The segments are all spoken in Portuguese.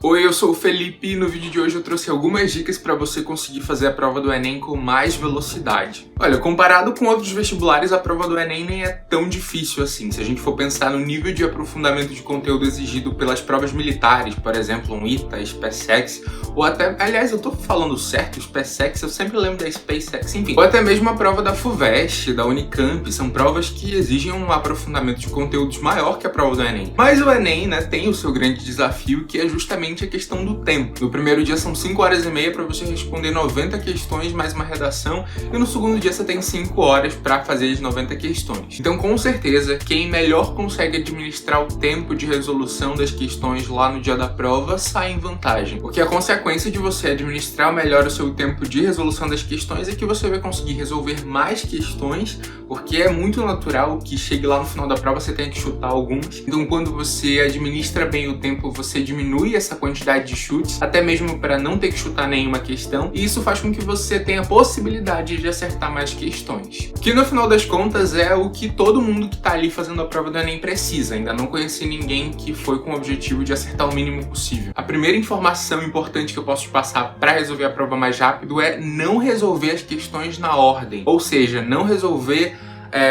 Oi, eu sou o Felipe e no vídeo de hoje eu trouxe algumas dicas para você conseguir fazer a prova do Enem com mais velocidade. Olha, comparado com outros vestibulares, a prova do Enem nem é tão difícil assim. Se a gente for pensar no nível de aprofundamento de conteúdo exigido pelas provas militares, por exemplo, um ITA, SpaceX, ou até, aliás, eu tô falando certo, SpaceX, eu sempre lembro da SpaceX, enfim, ou até mesmo a prova da FUVEST, da Unicamp, são provas que exigem um aprofundamento de conteúdos maior que a prova do Enem. Mas o Enem, né, tem o seu grande desafio, que é justamente a questão do tempo. No primeiro dia são 5 horas e meia para você responder 90 questões mais uma redação, e no segundo dia você tem 5 horas para fazer as 90 questões. Então, com certeza, quem melhor consegue administrar o tempo de resolução das questões lá no dia da prova sai em vantagem, porque a consequência de você administrar melhor o seu tempo de resolução das questões é que você vai conseguir resolver mais questões, porque é muito natural que chegue lá no final da prova você tenha que chutar alguns. Então, quando você administra bem o tempo, você diminui essa quantidade de chutes, até mesmo para não ter que chutar nenhuma questão, e isso faz com que você tenha a possibilidade de acertar mais questões. Que no final das contas é o que todo mundo que tá ali fazendo a prova do Enem precisa. Ainda não conheci ninguém que foi com o objetivo de acertar o mínimo possível. A primeira informação importante que eu posso te passar para resolver a prova mais rápido é não resolver as questões na ordem, ou seja, não resolver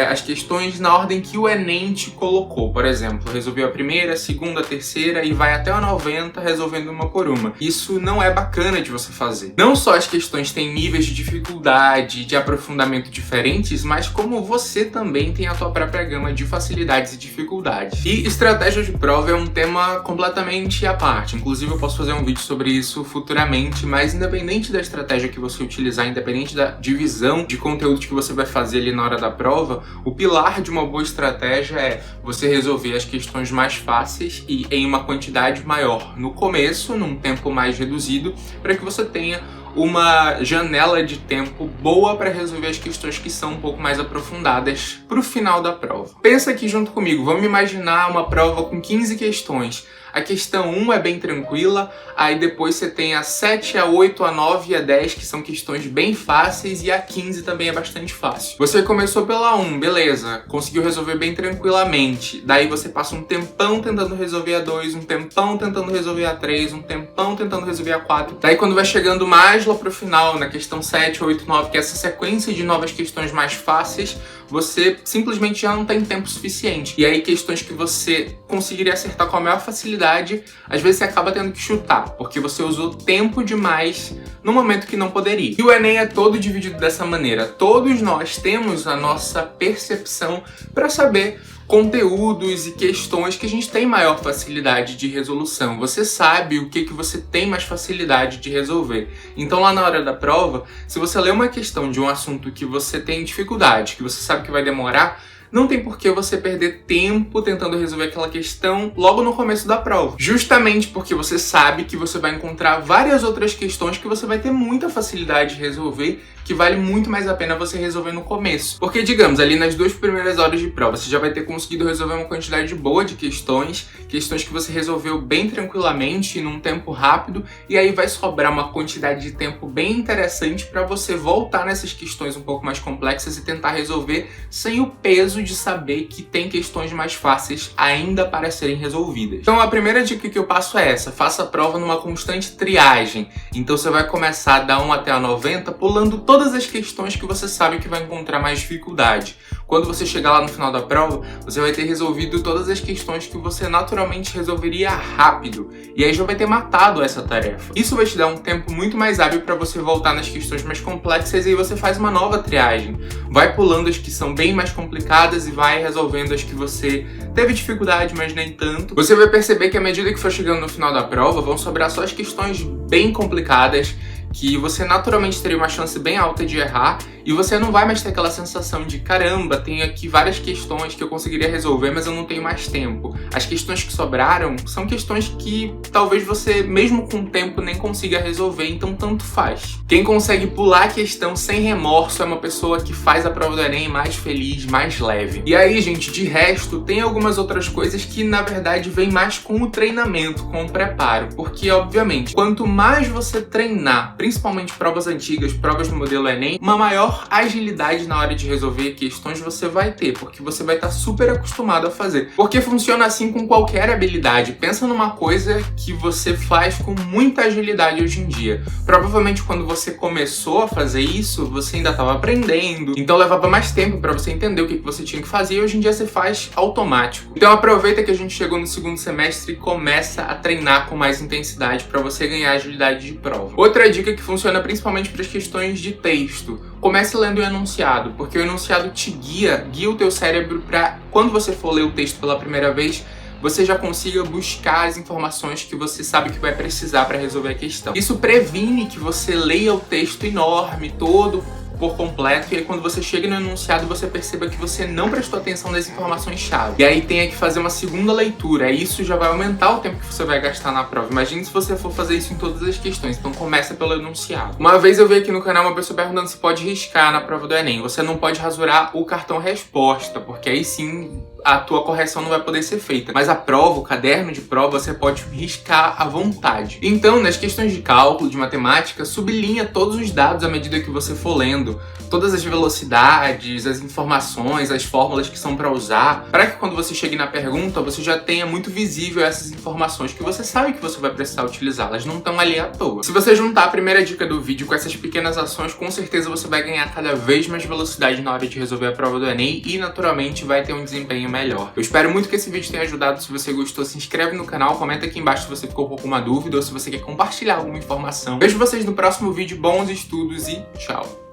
as questões na ordem que o Enem te colocou. Por exemplo, resolveu a primeira, a segunda, a terceira e vai até a 90 resolvendo uma por uma. Isso não é bacana de você fazer. Não só as questões têm níveis de dificuldade, de aprofundamento diferentes, mas como você também tem a sua própria gama de facilidades e dificuldades. E estratégia de prova é um tema completamente à parte. Inclusive eu posso fazer um vídeo sobre isso futuramente, mas independente da estratégia que você utilizar, independente da divisão de conteúdo que você vai fazer ali na hora da prova, o pilar de uma boa estratégia é você resolver as questões mais fáceis e em uma quantidade maior no começo, num tempo mais reduzido, para que você tenha uma janela de tempo boa para resolver as questões que são um pouco mais aprofundadas para o final da prova. Pensa aqui junto comigo, vamos imaginar uma prova com 15 questões. A questão 1 é bem tranquila, aí depois você tem a 7, a 8, a 9 e a 10, que são questões bem fáceis, e a 15 também é bastante fácil. Você começou pela 1, beleza, conseguiu resolver bem tranquilamente. Daí você passa um tempão tentando resolver a 2, um tempão tentando resolver a 3, um tempão tentando resolver a 4. Daí quando vai chegando mais lá pro final, na questão 7, 8, 9, que é essa sequência de novas questões mais fáceis, você simplesmente já não tem tempo suficiente. E aí questões que você conseguiria acertar com a maior facilidade, às vezes você acaba tendo que chutar, porque você usou tempo demais no momento que não poderia. E o Enem é todo dividido dessa maneira. Todos nós temos a nossa percepção para saber conteúdos e questões que a gente tem maior facilidade de resolução. Você sabe o que você tem mais facilidade de resolver. Então lá na hora da prova, se você lê uma questão de um assunto que você tem dificuldade, que você sabe que vai demorar, não tem por que você perder tempo tentando resolver aquela questão logo no começo da prova. Justamente porque você sabe que você vai encontrar várias outras questões que você vai ter muita facilidade de resolver, que vale muito mais a pena você resolver no começo. Porque, digamos, ali nas 2 primeiras horas de prova, você já vai ter conseguido resolver uma quantidade boa de questões que você resolveu bem tranquilamente, num tempo rápido, e aí vai sobrar uma quantidade de tempo bem interessante para você voltar nessas questões um pouco mais complexas e tentar resolver sem o peso de saber que tem questões mais fáceis ainda para serem resolvidas. Então a primeira dica que eu passo é essa: faça a prova numa constante triagem. Então você vai começar da 1 até a 90 pulando todas as questões que você sabe que vai encontrar mais dificuldade. Quando você chegar lá no final da prova, você vai ter resolvido todas as questões que você naturalmente resolveria rápido, e aí já vai ter matado essa tarefa. Isso vai te dar um tempo muito mais hábil para você voltar nas questões mais complexas, e aí você faz uma nova triagem. Vai pulando as que são bem mais complicadas e vai resolvendo as que você teve dificuldade, mas nem tanto. Você vai perceber que à medida que for chegando no final da prova, vão sobrar só as questões bem complicadas, que você naturalmente teria uma chance bem alta de errar, e você não vai mais ter aquela sensação de caramba, tenho aqui várias questões que eu conseguiria resolver, mas eu não tenho mais tempo. As questões que sobraram são questões que talvez você, mesmo com tempo, nem consiga resolver, então tanto faz. Quem consegue pular a questão sem remorso é uma pessoa que faz a prova do Enem mais feliz, mais leve. E aí, gente, de resto, tem algumas outras coisas que, na verdade, vem mais com o treinamento, com o preparo. Porque, obviamente, quanto mais você treinar, principalmente provas antigas, provas do modelo Enem, uma maior agilidade na hora de resolver questões você vai ter, porque você vai estar super acostumado a fazer. Porque funciona assim com qualquer habilidade. Pensa numa coisa que você faz com muita agilidade hoje em dia. Provavelmente quando você começou a fazer isso, você ainda estava aprendendo, então levava mais tempo para você entender o que você tinha que fazer, e hoje em dia você faz automático. Então aproveita que a gente chegou no segundo semestre e começa a treinar com mais intensidade para você ganhar agilidade de prova. Outra dica que funciona principalmente para as questões de texto: comece lendo o enunciado, porque o enunciado te guia o teu cérebro para quando você for ler o texto pela primeira vez, você já consiga buscar as informações que você sabe que vai precisar para resolver a questão. Isso previne que você leia o texto enorme todo por completo, e aí quando você chega no enunciado você perceba que você não prestou atenção nas informações-chave. E aí tenha que fazer uma segunda leitura, isso já vai aumentar o tempo que você vai gastar na prova. Imagine se você for fazer isso em todas as questões, então começa pelo enunciado. Uma vez eu vi aqui no canal uma pessoa perguntando se pode riscar na prova do Enem. Você não pode rasurar o cartão resposta, porque aí sim a tua correção não vai poder ser feita. Mas a prova, o caderno de prova, você pode riscar à vontade. Então, nas questões de cálculo, de matemática, sublinha todos os dados à medida que você for lendo. Todas as velocidades, as informações, as fórmulas que são para usar, para que quando você chegue na pergunta, você já tenha muito visível essas informações que você sabe que você vai precisar utilizar. Elas não estão ali à toa. Se você juntar a primeira dica do vídeo com essas pequenas ações, com certeza você vai ganhar cada vez mais velocidade na hora de resolver a prova do Enem e, naturalmente, vai ter um desempenho melhor. Eu espero muito que esse vídeo tenha ajudado. Se você gostou, se inscreve no canal, comenta aqui embaixo se você ficou com alguma dúvida ou se você quer compartilhar alguma informação. Vejo vocês no próximo vídeo. Bons estudos e tchau!